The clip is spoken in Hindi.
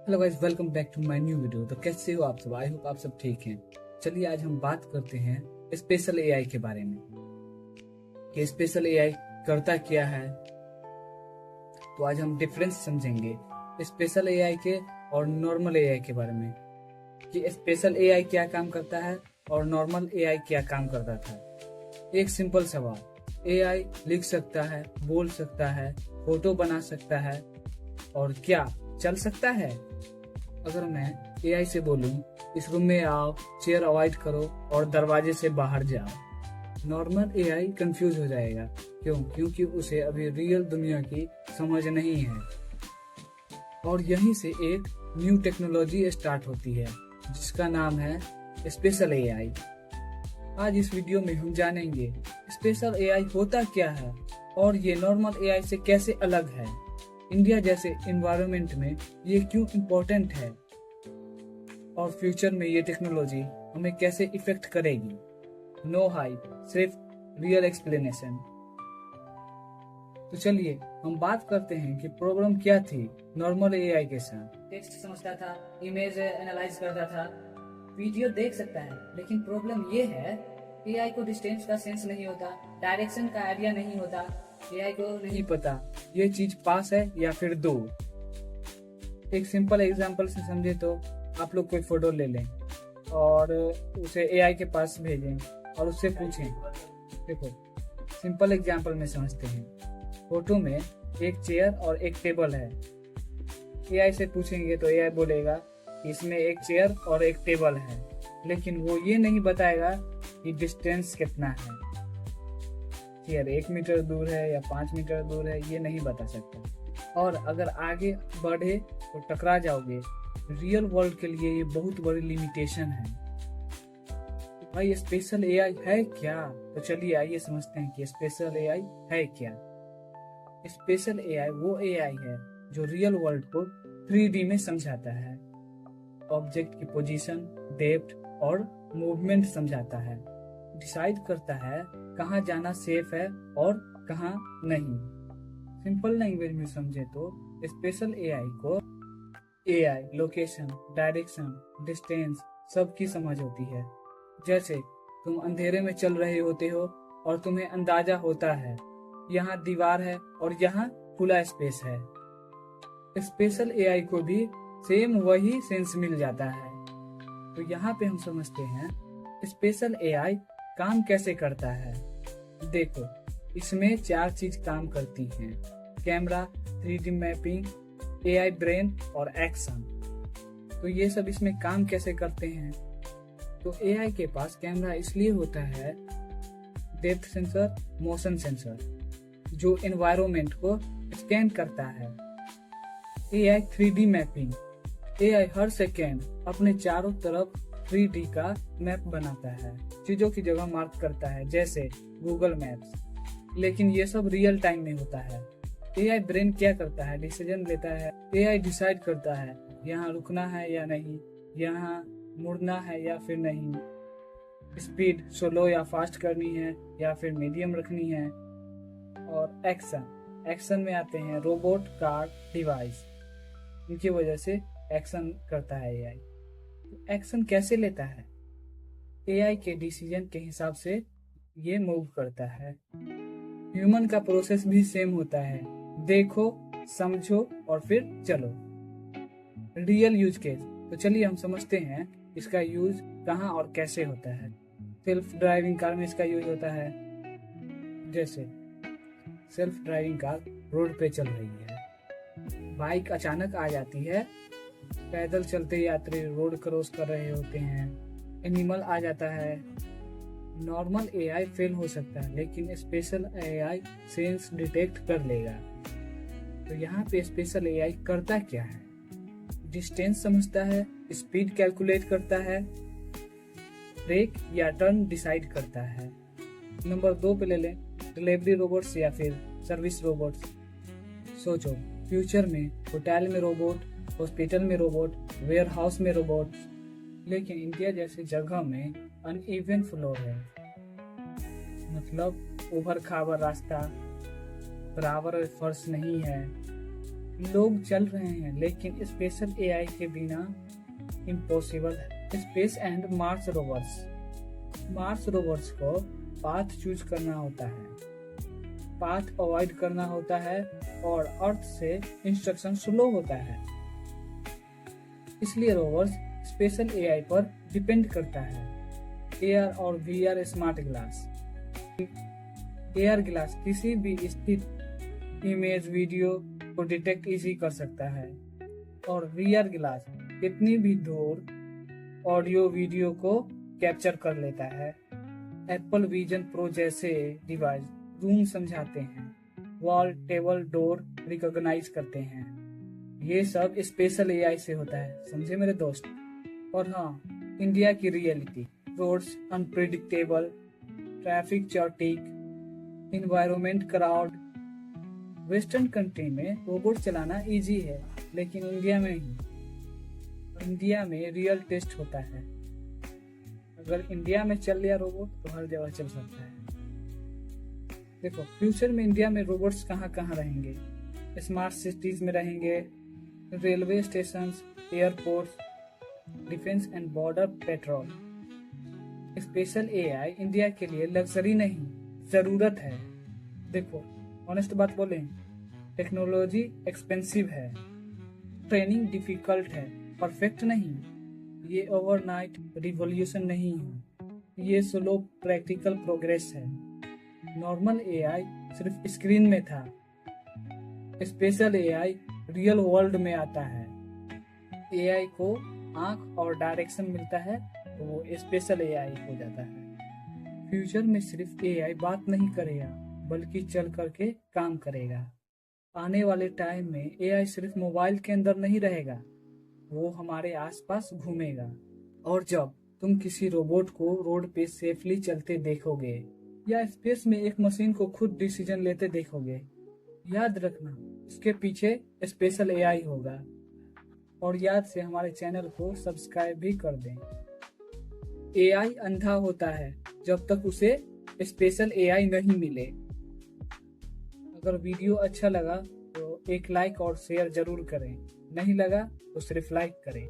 Hello guys, welcome back to my new video. तो कैसे हो आप सब? आई होप आप सब ठीक हैं। चलिए आज हम बात करते हैं स्पेशल एआई के बारे में कि स्पेशल एआई करता क्या है। तो आज हम डिफरेंस समझेंगे स्पेशल एआई के और नॉर्मल एआई के बारे में कि स्पेशल एआई क्या काम करता है और नॉर्मल एआई क्या काम करता था। एक सिंपल सवाल, एआई लिख सकता है, बोल सकता है, फोटो बना सकता है और क्या चल सकता है? अगर मैं एआई से बोलूं इस रूम में आओ, चेयर अवॉइड करो और दरवाजे से बाहर जाओ, नॉर्मल एआई कंफ्यूज हो जाएगा। क्यों? क्योंकि उसे अभी रियल दुनिया की समझ नहीं है। और यहीं से एक न्यू टेक्नोलॉजी स्टार्ट होती है जिसका नाम है स्पेशल एआई। आज इस वीडियो में हम जानेंगे स्पेशल एआई होता क्या है और ये नॉर्मल एआई से कैसे अलग है, इंडिया जैसे एनवायरनमेंट में ये क्यों इम्पोर्टेंट है और फ्यूचर में ये टेक्नोलॉजी हमें कैसे इफेक्ट करेगी। नो हाइप, सिर्फ रियल एक्सप्लेनेशन। तो चलिए हम बात करते हैं कि प्रॉब्लम क्या थी नॉर्मल एआई के साथ। टेक्स्ट समझता था, इमेज एनालाइज करता था, वीडियो देख सकता है, लेकिन प्रॉब्लम ये है एआई को डिस्टेंस का सेंस नहीं होता, डायरेक्शन का आइडिया नहीं होता, एआई को नहीं पता ये चीज पास है या फिर दूर। एक सिंपल एग्जांपल से समझे तो आप लोग कोई फोटो ले लें और उसे एआई के पास भेजें और उससे पूछें। देखो सिंपल एग्जांपल में समझते हैं। फोटो में एक चेयर और एक टेबल है। एआई से पूछेंगे तो एआई बोलेगा कि इसमें एक चेयर और एक टेबल है, लेकिन वो ये नहीं बताएगा कि डिस्टेंस कितना है, चेयर 1 मीटर दूर है या 5 मीटर दूर है, ये नहीं बता सकता। और अगर आगे बढ़े तो टकरा जाओगे। रियल वर्ल्ड के लिए ये बहुत बड़ी लिमिटेशन है। भाई स्पेशल एआई है क्या? तो चलिए आइए समझते हैं कि स्पेशल एआई है क्या। स्पेशल एआई वो एआई है जो रियल वर्ल्ड को 3D में समझाता है, ऑब्जेक्ट की पोजीशन, डेप्थ और मूवमेंट समझाता है, डिसाइड करता है कहाँ जाना सेफ है और कहाँ नहीं। सिंपल लैंग्वेज में समझे तो स्पेशल एआई को एआई, लोकेशन, डायरेक्शन, डिस्टेंस सबकी समझ होती है। जैसे तुम अंधेरे में चल रहे होते हो और तुम्हें अंदाजा होता है यहाँ दीवार है और यहाँ खुला स्पेस है। स्पेशल एआई को भी सेम वही सेंस मिल जाता है। तो यहाँ पे हम समझते हैं स्पेशल एआई काम कैसे करता है। देखो इसमें 4 चीज काम करती हैं: camera, 3D mapping, AI brain और एक्शन। तो ये सब इसमें काम कैसे करते हैं? तो एआई के पास कैमरा इसलिए होता है, डेप्थ सेंसर, मोशन सेंसर, जो एनवायरनमेंट को स्कैन करता है। एआई 3D मैपिंग, एआई हर सेकेंड अपने चारों तरफ 3D का मैप बनाता है, चीजों की जगह मार्क करता है जैसे गूगल मैप्स। लेकिन ये सब रियल टाइम में होता है। एआई ब्रेन क्या करता है? डिसीजन लेता है। एआई डिसाइड करता है यहाँ रुकना है या नहीं, यहाँ मुड़ना है या फिर नहीं, स्पीड स्लो या फास्ट करनी है या फिर मीडियम रखनी है। और एक्शन में आते हैं रोबोट, कार, डिवाइस, इनकी वजह से एक्शन करता है एआई। एक्शन कैसे लेता है? एआई के डिसीजन के हिसाब से ये मूव करता है। ह्यूमन का प्रोसेस भी सेम होता है, देखो, समझो और फिर चलो। रियल यूज केस, तो चलिए हम समझते हैं इसका यूज कहाँ और कैसे होता है। सेल्फ ड्राइविंग कार में इसका यूज होता है। जैसे सेल्फ ड्राइविंग कार रोड पे चल रही है, बाइक अचानक आ जाती है, पैदल चलते यात्री रोड क्रॉस कर रहे होते हैं, एनिमल आ जाता है। नॉर्मल एआई फेल हो सकता है लेकिन स्पेशल एआई सेंस डिटेक्ट कर लेगा। तो यहाँ पे स्पेशल एआई करता क्या है? डिस्टेंस समझता है, स्पीड कैलकुलेट करता है, ब्रेक या टर्न डिसाइड करता है। नंबर 2 पे ले लें डिलीवरी रोबोट्स या फिर सर्विस रोबोट्स। सोचो फ्यूचर में होटल में रोबोट, हॉस्पिटल में रोबोट, वेयर हाउस में रोबोट। लेकिन इंडिया जैसी जगह में अनइवन फ्लोर है, मतलब उभर खाबर रास्ता, बराबर फर्श नहीं है, लोग चल रहे हैं, लेकिन स्पेशल एआई के बिना इम्पॉसिबल है। स्पेस एंड मार्स रोवर्स को पाथ चूज करना होता है, पाथ अवॉइड करना होता है और अर्थ से इंस्ट्रक्शन स्लो होता है। इसलिए रोवर्स स्पेशल एआई पर डिपेंड करता है। एआर और VR smart glass. AR glass किसी भी स्थित इमेज वीडियो को डिटेक्ट इजी कर सकता है और वीआर ग्लास कितनी भी दूर ऑडियो वीडियो को कैप्चर कर लेता है। एप्पल विजन प्रो जैसे डिवाइस रूम समझाते हैं, वॉल, टेबल, डोर रिकॉग्नाइज करते हैं। ये सब स्पेशल एआई से होता है, समझे मेरे दोस्त। और हाँ, इंडिया की reality, roads unpredictable, traffic chaotic, environment crowd. Western country में रोबोट चलाना इजी है, लेकिन इंडिया में रियल टेस्ट होता है। अगर इंडिया में चल लिया रोबोट तो हर जगह चल सकता है। देखो, फ्यूचर में इंडिया में रोबोट्स कहाँ कहाँ रहेंगे। स्मार्ट सिटीज में रहेंगे, railway station, airport, defence and border patrol. Special AI India के लिए लग्जरी नहीं, जरूरत है। देखो, ऑनेस्ट बात बोले, टेक्नोलॉजी एक्सपेंसिव है, ट्रेनिंग डिफिकल्ट है, परफेक्ट नहीं। ये ओवरनाइट रिवॉल्यूशन नहीं है, ये स्लो प्रैक्टिकल प्रोग्रेस है। नॉर्मल एआई सिर्फ स्क्रीन में था, स्पेशल एआई रियल वर्ल्ड में आता है। एआई को आंख और डायरेक्शन मिलता है तो वो स्पेशल एआई हो जाता है। फ्यूचर में सिर्फ एआई बात नहीं करेगा, बल्कि चल करके काम करेगा। आने वाले टाइम में एआई सिर्फ मोबाइल के अंदर नहीं रहेगा, वो हमारे आसपास घूमेगा। और जब तुम किसी रोबोट को रोड पे सेफली चलते देखोगे या स्पेस में एक मशीन को खुद डिसीजन लेते देखोगे, याद रखना इसके पीछे स्पेशल एआई होगा। और याद से हमारे चैनल को सब्सक्राइब भी कर दें। एआई अंधा होता है जब तक उसे स्पेशल एआई नहीं मिले। अगर वीडियो अच्छा लगा तो एक लाइक और शेयर जरूर करें, नहीं लगा तो सिर्फ लाइक करें।